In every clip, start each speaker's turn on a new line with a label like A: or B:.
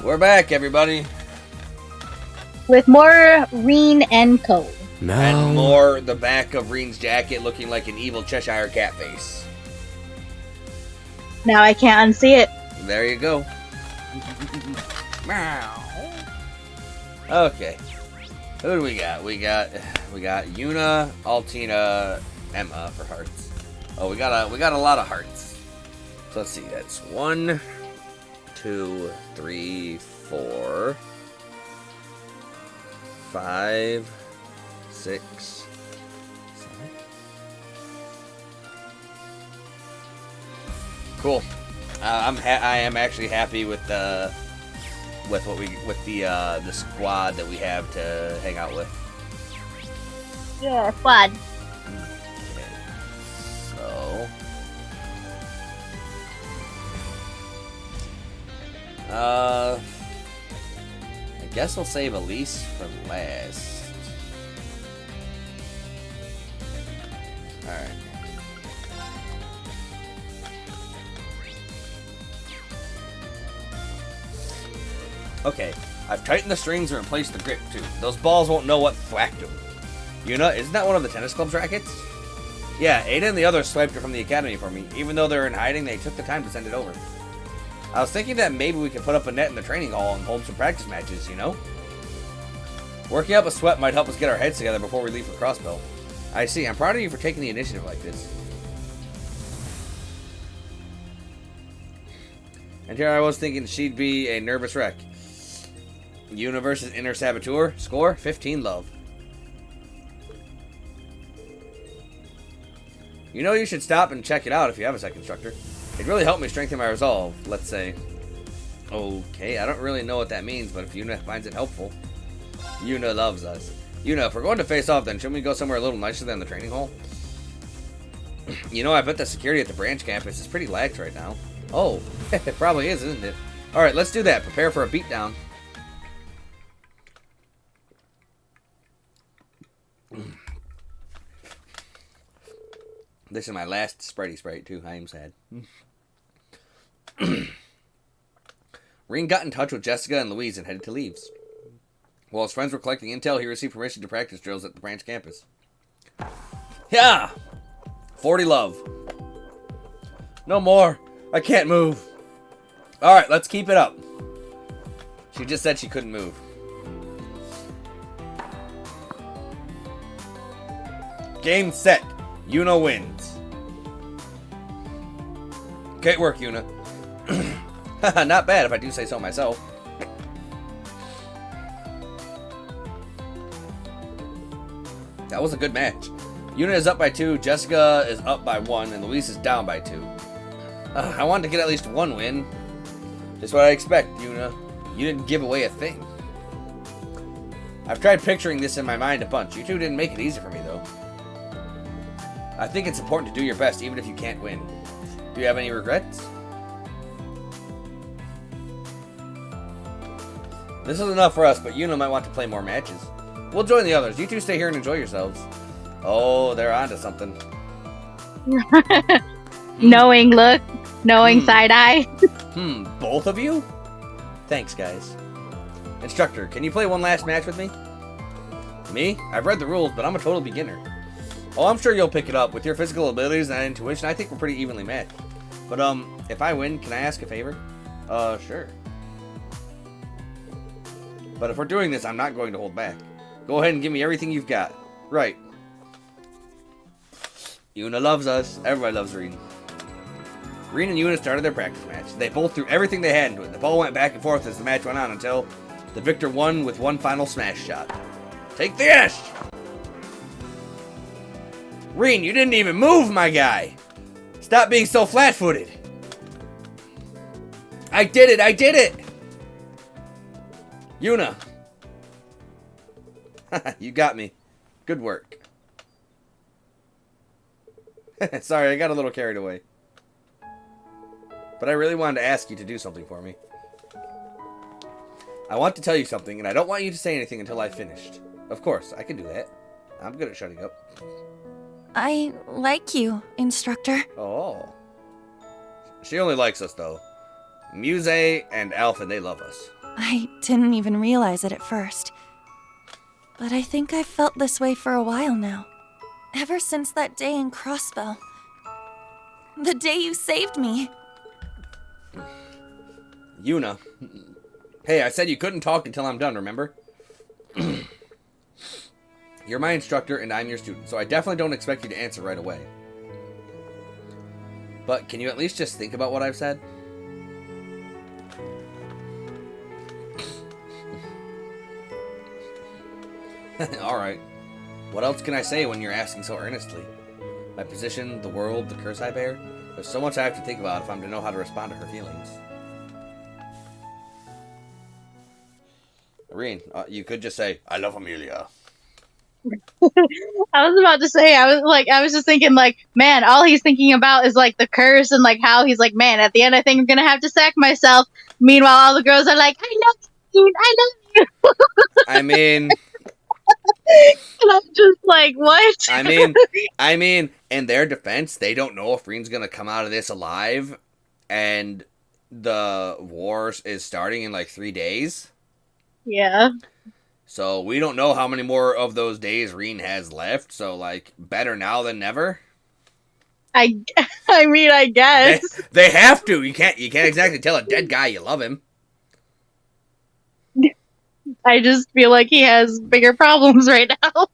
A: We're back, everybody.
B: With more Reen and Co.
A: And more the back of Reen's jacket looking like an evil Cheshire cat face.
B: Now I can't unsee it.
A: There you go. Okay. Who do we got? We got Yuna, Altina, Emma for hearts. Oh, we got a lot of hearts. So let's see. That's 1, 2, 3, 4, 5, 6, 7. Cool. I am actually happy with the squad that we have to hang out with.
B: Yeah, squad.
A: Okay. So I guess we'll save Elise for last. Alright. Okay, I've tightened the strings and replaced the grip too. Those balls won't know what thwacked them. Yuna, isn't that one of the tennis club's rackets? Yeah, Ada and the others swiped it from the academy for me. Even though they were in hiding, they took the time to send it over. I was thinking that maybe we could put up a net in the training hall and hold some practice matches, you know? Working up a sweat might help us get our heads together before we leave for Crossbell. I see. I'm proud of you for taking the initiative like this. And here I was thinking she'd be a nervous wreck. Yuna versus Inner Saboteur. Score, 15 love. You know you should stop and check it out if you have a second instructor. It really helped me strengthen my resolve, let's say. Okay, I don't really know what that means, but if Yuna finds it helpful. Yuna loves us. Yuna, if we're going to face off, then shouldn't we go somewhere a little nicer than the training hall? You know, I bet the security at the branch campus is pretty lax right now. Oh, it probably is, isn't it? Alright, let's do that. Prepare for a beatdown. This is my last Spritey Sprite, too. I am sad. Reen got in touch with Jessica and Louise and headed to Leaves. While his friends were collecting intel, he received permission to practice drills at the branch campus. Yeah! 40 love. No more. I can't move. Alright, let's keep it up. She just said she couldn't move. Game set. Yuna wins. Great work, Yuna. Not bad if I do say so myself. That was a good match. Yuna is up by 2, Jessica is up by 1, and Louise is down by 2. I wanted to get at least one win. Just what I expect, Yuna. You didn't give away a thing. I've tried picturing this in my mind a bunch. You two didn't make it easy for me, though. I think it's important to do your best, even if you can't win. Do you have any regrets? This is enough for us, but Yuna might want to play more matches. We'll join the others. You two stay here and enjoy yourselves. Oh, they're onto something.
B: Knowing look, knowing side eye.
A: Both of you? Thanks, guys. Instructor, can you play one last match with me? Me? I've read the rules, but I'm a total beginner. Oh, I'm sure you'll pick it up. With your physical abilities and intuition, I think we're pretty evenly matched. But, if I win, can I ask a favor? Sure. But if we're doing this, I'm not going to hold back. Go ahead and give me everything you've got. Right. Yuna loves us. Everybody loves Reen. Reen and Yuna started their practice match. They both threw everything they had into it. The ball went back and forth as the match went on until the victor won with one final smash shot. Take this! Reen, you didn't even move, my guy! Stop being so flat-footed! I did it! I did it! Yuna! You got me. Good work. Sorry, I got a little carried away. But I really wanted to ask you to do something for me. I want to tell you something, and I don't want you to say anything until I've finished. Of course, I can do that. I'm good at shutting up.
C: I like you, instructor.
A: Oh. She only likes us, though. Muse and Alpha, they love us.
C: I didn't even realize it at first. But I think I've felt this way for a while now. Ever since that day in Crossbell. The day you saved me.
A: Yuna. Hey, I said you couldn't talk until I'm done, remember? You're my instructor and I'm your student, so I definitely don't expect you to answer right away. But can you at least just think about what I've said? Alright. What else can I say when you're asking so earnestly? My position, the world, the curse I bear? There's so much I have to think about if I'm to know how to respond to her feelings. Irene, you could just say, I love Amelia.
B: I was about to say, I was just thinking, like, man, all he's thinking about is, like, the curse and, like, how he's like, man, at the end I think I'm gonna have to sack myself. Meanwhile, all the girls are like, I love you, I love you.
A: I mean...
B: And I'm just like, what?
A: I mean, in their defense, they don't know if Reen's gonna come out of this alive, and the war is starting in, like, 3 days.
B: Yeah.
A: So we don't know how many more of those days Reen has left. So, like, better now than never.
B: I mean, I guess
A: they have to. You can't exactly tell a dead guy you love him.
B: I just feel like he has bigger problems right now.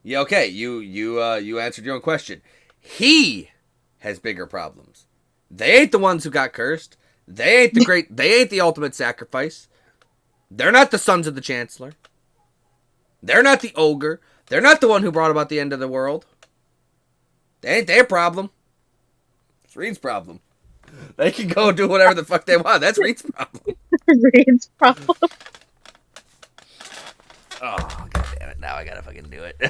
A: Yeah. Okay. You answered your own question. He has bigger problems. They ain't the ones who got cursed. They ain't the ultimate sacrifice. They're not the sons of the Chancellor. They're not the ogre. They're not the one who brought about the end of the world. They ain't their problem. It's Reed's problem. They can go do whatever the fuck they want. That's Reed's problem.
B: Reed's problem.
A: Oh, god damn it. Now I gotta fucking do it.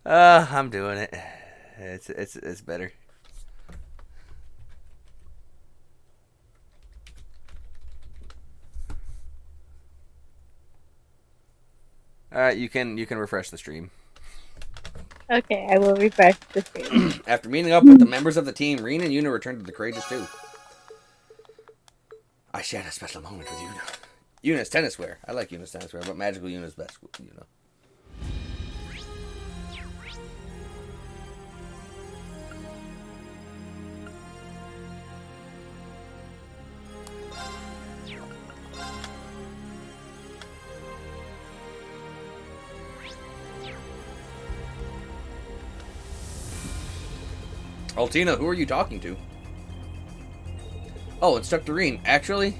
A: I'm doing it. It's better. You can refresh the stream.
B: Okay, I will refresh the stream.
A: After meeting up with the members of the team, Reen and Yuna returned to the Courageous 2. I shared a special moment with Yuna. Yuna's tennis wear. I like Yuna's tennis wear, but Magical Yuna's best, Yuna. Altina, who are you talking to? Oh, Instructor Reen. Actually,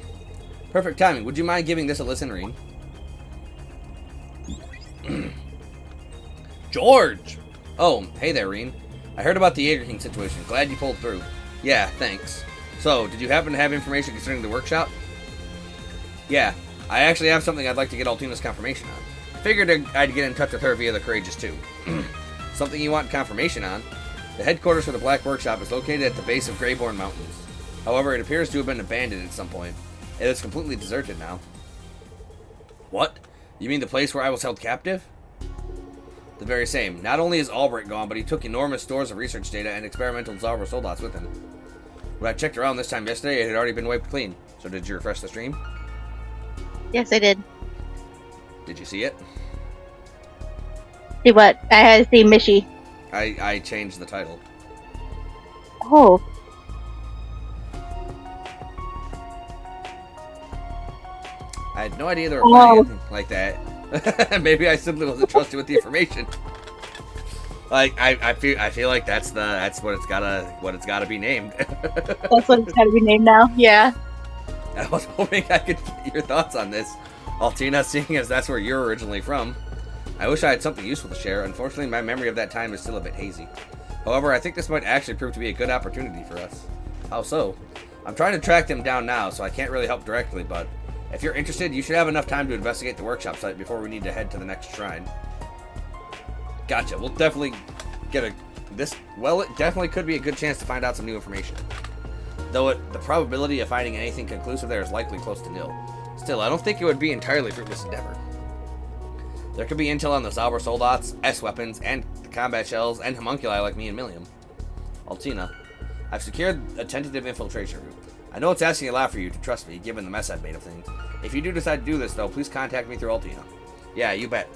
A: perfect timing. Would you mind giving this a listen, Reen? George! Oh, hey there, Reen. I heard about the Jaeger King situation. Glad you pulled through. Yeah, thanks. So, did you happen to have information concerning the workshop? Yeah, I actually have something I'd like to get Altina's confirmation on. Figured I'd get in touch with her via the Courageous 2. Something you want confirmation on? The headquarters for the Black Workshop is located at the base of Greyborn Mountains. However, it appears to have been abandoned at some point. It is completely deserted now. What? You mean the place where I was held captive? The very same. Not only is Albrecht gone, but he took enormous stores of research data and experimental Zauber soldats with him. When I checked around this time yesterday, it had already been wiped clean. So did you refresh the stream?
B: Yes, I did.
A: Did you see it?
B: See what? I had to see Mishi.
A: I changed the title.
B: Oh.
A: I had no idea they were planning anything like that. Maybe I simply wasn't trusted with the information. Like I feel like that's what it's gotta be named.
B: That's what it's gotta be named now. Yeah.
A: I was hoping I could get your thoughts on this, Altina, seeing as that's where you're originally from. I wish I had something useful to share. Unfortunately, my memory of that time is still a bit hazy. However, I think this might actually prove to be a good opportunity for us. How so? I'm trying to track them down now, so I can't really help directly, but if you're interested, you should have enough time to investigate the workshop site before we need to head to the next shrine. Gotcha. We'll definitely get it definitely could be a good chance to find out some new information. Though the probability of finding anything conclusive there is likely close to nil. Still, I don't think it would be entirely fruitless endeavor. There could be intel on the Zauber soldats, S-weapons, and the combat shells, and homunculi like me and Millium. Altina, I've secured a tentative infiltration route. I know it's asking a lot for you to trust me, given the mess I've made of things. If you do decide to do this, though, please contact me through Altina. Yeah, you bet.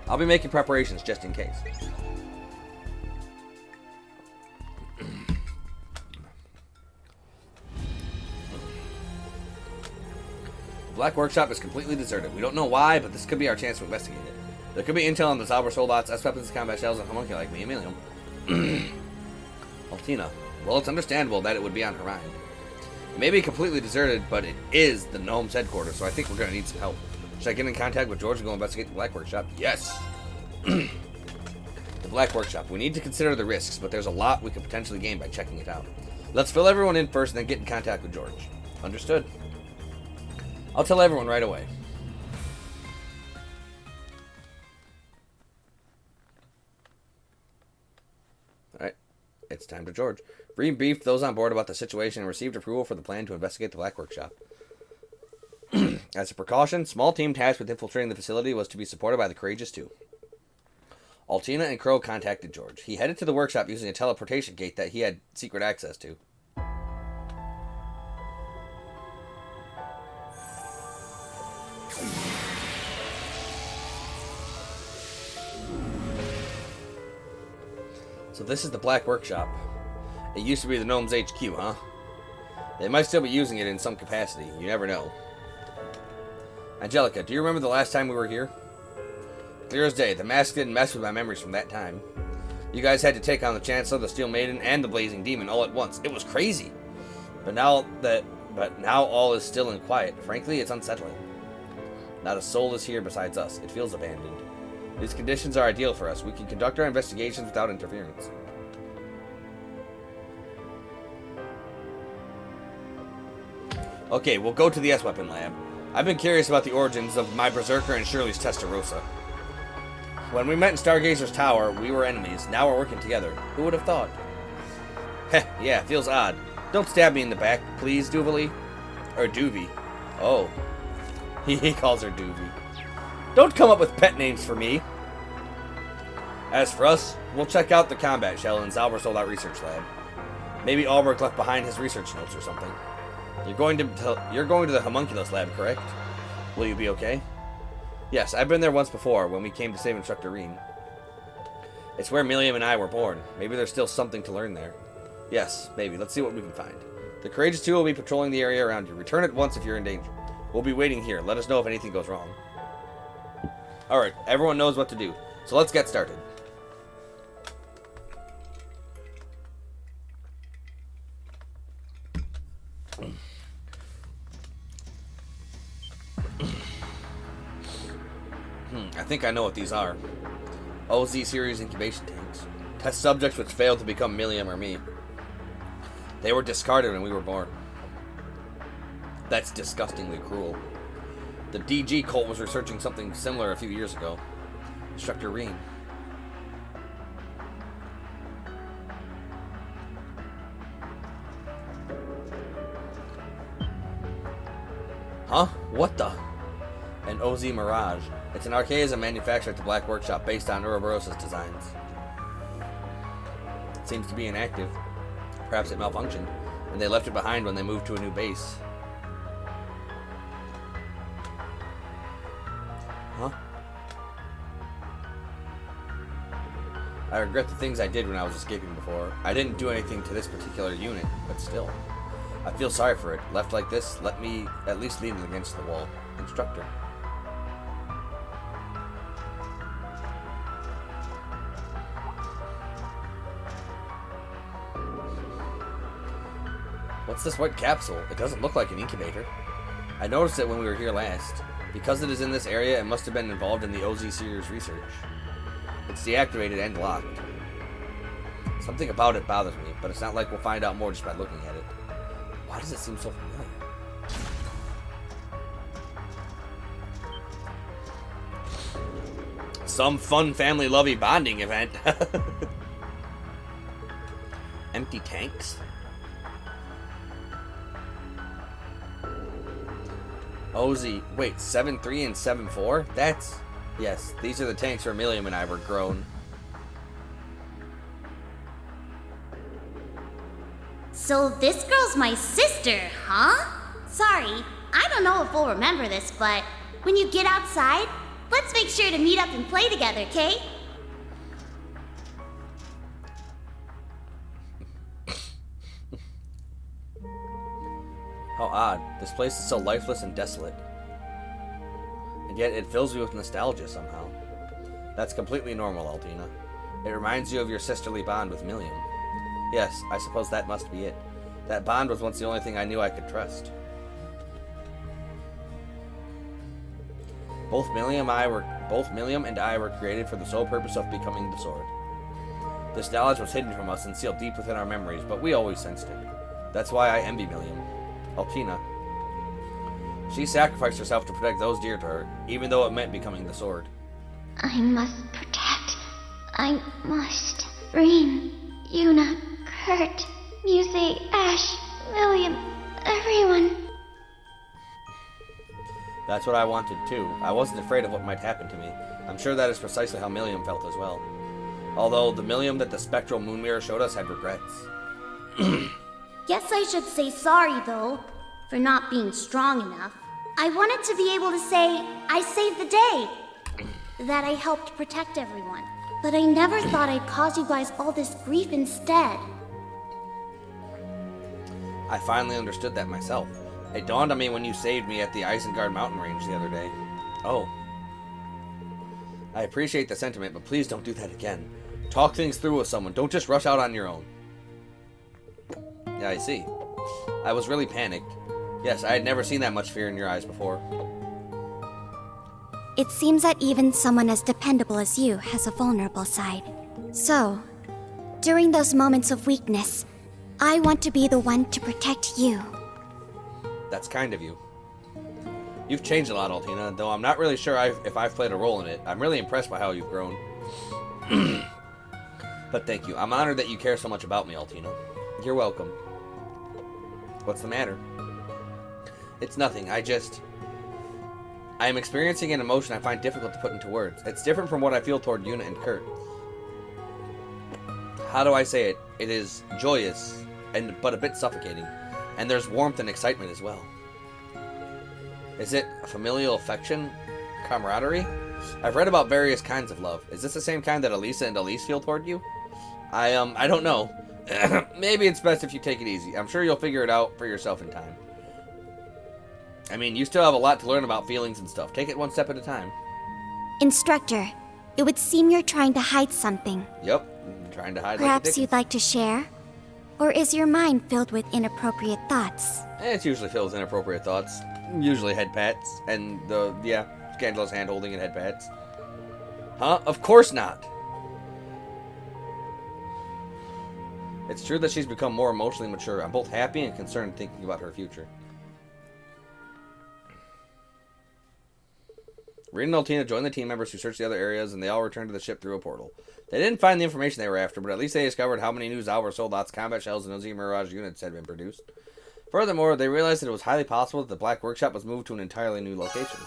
A: I'll be making preparations just in case. The Black Workshop is completely deserted. We don't know why, but this could be our chance to investigate it. There could be intel on the Zauber Soldots, S-weapons, combat shells, and homunculi like me and Milium. Altina. Well, it's understandable that it would be on her mind. It may be completely deserted, but it is the Gnome's headquarters, so I think we're going to need some help. Should I get in contact with George and go investigate the Black Workshop? Yes! The Black Workshop. We need to consider the risks, but there's a lot we could potentially gain by checking it out. Let's fill everyone in first and then get in contact with George. Understood. I'll tell everyone right away. Alright. It's time to George. Breen briefed those on board about the situation and received approval for the plan to investigate the Black Workshop. As a precaution, small team tasked with infiltrating the facility was to be supported by the Courageous 2. Altina and Crow contacted George. He headed to the workshop using a teleportation gate that he had secret access to. So this is the Black Workshop. It used to be the Gnome's HQ, huh? They might still be using it in some capacity. You never know. Angelica, do you remember the last time we were here? Clear as day. The mask didn't mess with my memories from that time. You guys had to take on the Chancellor, the Steel Maiden, and the Blazing Demon all at once. It was crazy. But now all is still and quiet. Frankly, it's unsettling. Not a soul is here besides us. It feels abandoned. These conditions are ideal for us. We can conduct our investigations without interference. Okay, we'll go to the S-Weapon Lab. I've been curious about the origins of my Berserker and Shirley's Testarossa. When we met in Stargazer's Tower, we were enemies. Now we're working together. Who would have thought? Heh, yeah, feels odd. Don't stab me in the back, please, Duvali. Or Duvy. Oh. He calls her Duvy. Don't come up with pet names for me. As for us, we'll check out the combat shell in Zauber Soldat Research Lab. Maybe Albrecht left behind his research notes or something. You're going to the Homunculus Lab, correct? Will you be okay? Yes, I've been there once before, when we came to save Instructor Reen. It's where Milium and I were born. Maybe there's still something to learn there. Yes, maybe. Let's see what we can find. The Courageous 2 will be patrolling the area around you. Return at once if you're in danger. We'll be waiting here. Let us know if anything goes wrong. Alright, everyone knows what to do. So let's get started. I think I know what these are. OZ series incubation tanks. Test subjects which failed to become Milium or me. They were discarded when we were born. That's disgustingly cruel. The DG cult was researching something similar a few years ago. Instructor Reen. Huh? What the? An OZ Mirage. It's an archaism manufactured at the Black Workshop based on Ouroboros's designs. It seems to be inactive. Perhaps it malfunctioned, and they left it behind when they moved to a new base. Huh? I regret the things I did when I was escaping before. I didn't do anything to this particular unit, but still. I feel sorry for it. Left like this, let me at least lean it against the wall. Instructor. What's this white capsule? It doesn't look like an incubator. I noticed it when we were here last. Because it is in this area, it must have been involved in the OZ series research. It's deactivated and locked. Something about it bothers me, but it's not like we'll find out more just by looking at it. Why does it seem so familiar? Some fun family-lovey bonding event. Empty tanks? OZ, wait, 7.3 and 7.4? That's... Yes, these are the tanks where Milium and I were grown.
D: So this girl's my sister, huh? Sorry, I don't know if we'll remember this, but when you get outside, let's make sure to meet up and play together, okay?
A: How odd. This place is so lifeless and desolate. And yet it fills me with nostalgia somehow. That's completely normal, Altina. It reminds you of your sisterly bond with Millium. Yes, I suppose that must be it. That bond was once the only thing I knew I could trust. Both Millium and I were created for the sole purpose of becoming the sword. This knowledge was hidden from us and sealed deep within our memories, but we always sensed it. That's why I envy Millium. Altina. She sacrificed herself to protect those dear to her, even though it meant becoming the sword.
D: I must protect. I must. Rean, Yuna, Kurt, Muse, Ash, William, everyone.
A: That's what I wanted too. I wasn't afraid of what might happen to me. I'm sure that is precisely how Millium felt as well. Although the Millium that the spectral moon mirror showed us had regrets.
D: Guess I should say sorry, though, for not being strong enough. I wanted to be able to say, I saved the day, that I helped protect everyone. But I never thought I'd cause you guys all this grief instead.
A: I finally understood that myself. It dawned on me when you saved me at the Isengard mountain range the other day. Oh. I appreciate the sentiment, but please don't do that again. Talk things through with someone. Don't just rush out on your own. Yeah, I see. I was really panicked. Yes, I had never seen that much fear in your eyes before.
E: It seems that even someone as dependable as you has a vulnerable side. So, during those moments of weakness, I want to be the one to protect you.
A: That's kind of you. You've changed a lot, Altina, though I'm not really sure if I've played a role in it. I'm really impressed by how you've grown. But thank you. I'm honored that you care so much about me, Altina. You're welcome. What's the matter? It's nothing. I am experiencing an emotion I find difficult to put into words. It's different from what I feel toward Yuna and Kurt. How do I say it? It is joyous, but a bit suffocating. And there's warmth and excitement as well. Is it a familial affection? Camaraderie? I've read about various kinds of love. Is this the same kind that Elisa and Elise feel toward you? I don't know. Maybe it's best if you take it easy. I'm sure you'll figure it out for yourself in time. I mean, you still have a lot to learn about feelings and stuff. Take it one step at a time.
E: Instructor, it would seem you're trying to hide something.
A: Yep, I'm trying to hide.
E: Perhaps
A: like
E: you'd like to share? Or is your mind filled with inappropriate thoughts?
A: It's usually filled with inappropriate thoughts. Usually head pats and scandalous hand holding and head pats. Huh? Of course not. It's true that she's become more emotionally mature. I'm both happy and concerned thinking about her future. Rean and Altina joined the team members who searched the other areas, and they all returned to the ship through a portal. They didn't find the information they were after, but at least they discovered how many new Zalvar sold lots of combat shells and Ozi Mirage units had been produced. Furthermore, they realized that it was highly possible that the Black Workshop was moved to an entirely new location.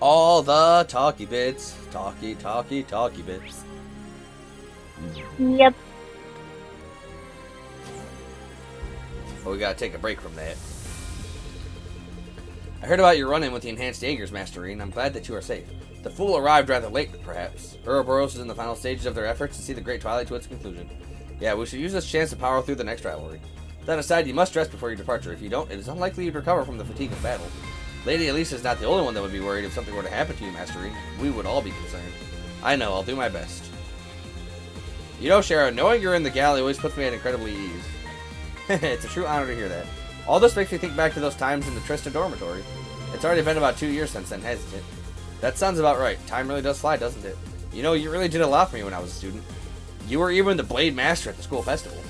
A: All the talky bits. Talky bits.
B: Yep.
A: But we gotta take a break from that. I heard about your run-in with the Enhanced Jaegers, Master Rean. I'm glad that you are safe. The fool arrived rather late, perhaps. Ouroboros is in the final stages of their efforts to see the Great Twilight to its conclusion. Yeah, we should use this chance to power through the next rivalry. That aside, you must rest before your departure. If you don't, it is unlikely you'd recover from the fatigue of battle. Lady Elisa is not the only one that would be worried if something were to happen to you, Master Rean. We would all be concerned. I know, I'll do my best. You know, Shara, knowing you're in the galley always puts me at incredibly ease. It's a true honor to hear that. All this makes me think back to those times in the Trista dormitory. It's already been about 2 years since then, hasn't it? That sounds about right. Time really does fly, doesn't it? You know, you really did a lot for me when I was a student. You were even the Blade Master at the school festival.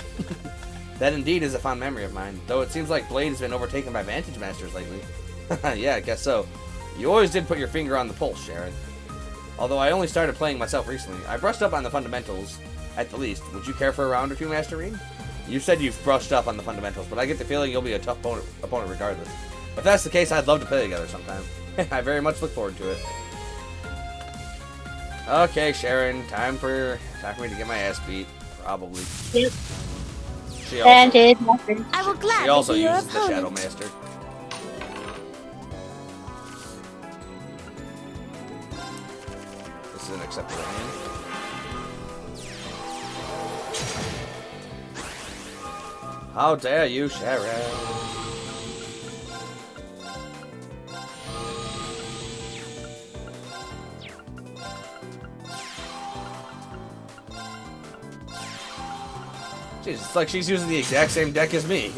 A: That indeed is a fond memory of mine, though it seems like Blade has been overtaken by Vantage Masters lately. Yeah, I guess so. You always did put your finger on the pulse, Sharon. Although I only started playing myself recently, I brushed up on the fundamentals, at the least. Would you care for a round or two, Master Rean? You said you've brushed up on the fundamentals, but I get the feeling you'll be a tough opponent regardless. If that's the case, I'd love to play together sometime. I very much look forward to it. Okay, Sharon, time for me to get my ass beat. Probably.
B: Yep.
A: She
B: And
A: also,
B: it nothing.
E: I will
A: she
E: gladly
A: also
E: be your
A: uses the Shadow
E: opponent.
A: Master. This is an acceptable hand. How dare you, Sharon? Jeez, it's like she's using the exact same deck as me.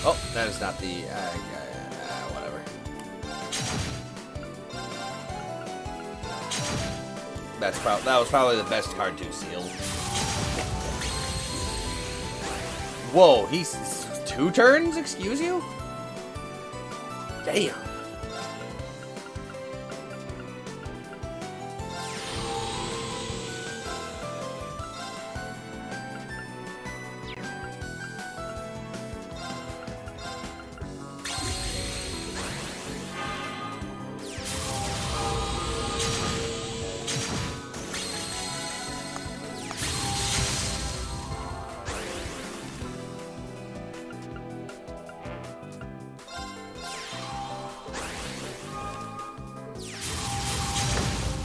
A: Oh, that is not the whatever. That was probably the best card to seal. Whoa, he's 2 turns. Excuse you? Damn.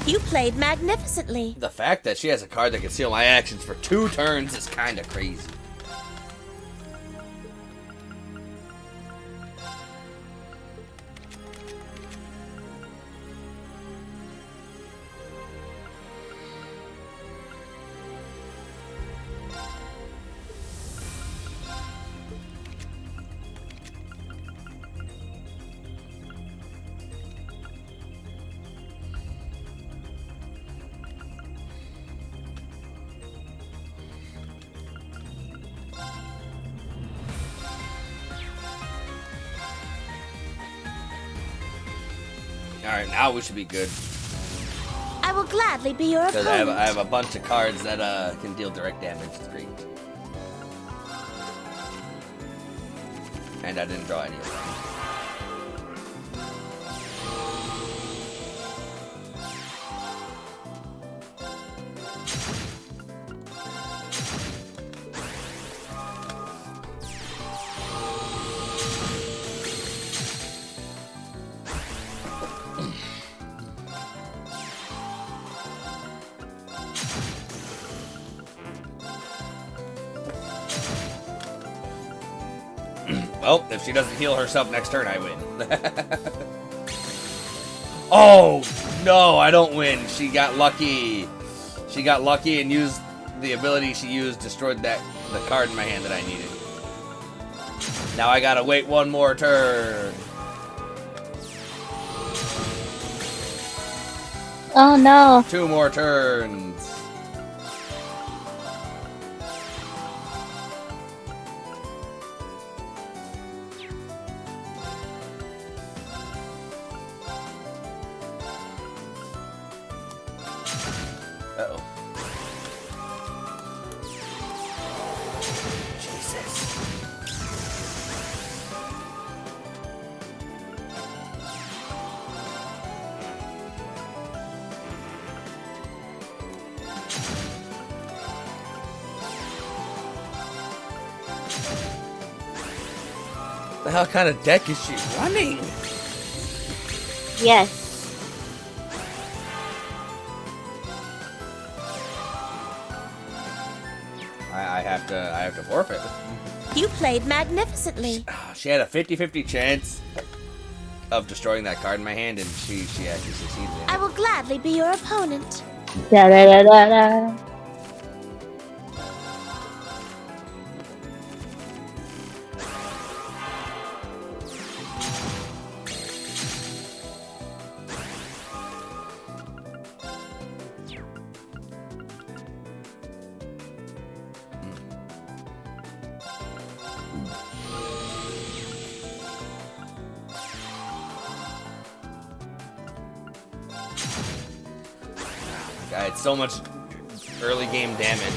E: You played magnificently.
A: The fact that she has a card that can seal my actions for 2 turns is kind of crazy. Alright, now we should be good.
E: I will gladly be your
A: Because
E: opponent.
A: I have a bunch of cards that can deal direct damage. It's great. And I didn't draw any of them. Well, if she doesn't heal herself next turn, I win. Oh, no, I don't win. She got lucky. She got lucky and used the ability she used, destroyed the card in my hand that I needed. Now I gotta wait 1 more turn.
B: Oh no.
A: 2 more turns. Uh-oh. Jesus. The hell kind of deck is she running?
B: Yes.
A: I have have to forfeit.
F: You played magnificently.
A: She had a 50-50 chance of destroying that card in my hand, and she actually succeeded in
F: I
A: it.
F: will gladly be your opponent.
B: Da da da da da.
A: God, it's so much early game damage.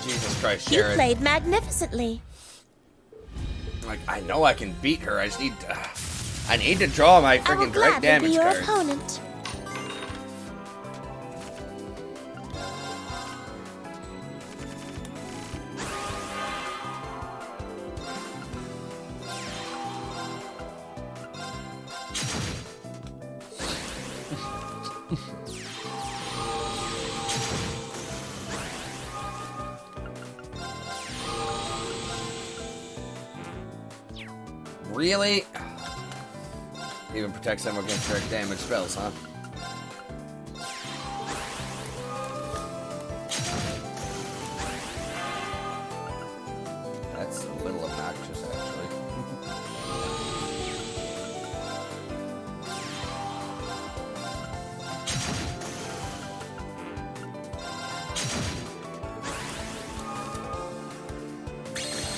A: Jesus Christ,
F: You
A: Sharon.
F: played magnificently.
A: Like, I know I can beat her. I just need I need to draw my
F: I will
A: freaking direct
F: gladly be
A: damage
F: your
A: card.
F: opponent.
A: Really? Even protects them against direct damage spells, huh? That's a little obnoxious, actually.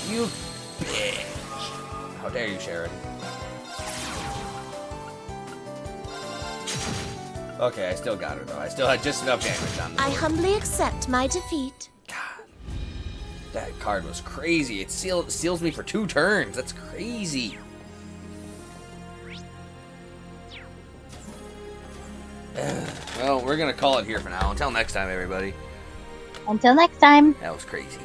A: You bitch! How dare you, Sharon? Okay, I still got her though. I still had just enough damage on the
F: I
A: board.
F: humbly accept my defeat.
A: God, that card was crazy. It seals me for 2 turns. That's crazy. Well, we're gonna call it here for now. Until next time, everybody.
B: Until next time.
A: That was crazy.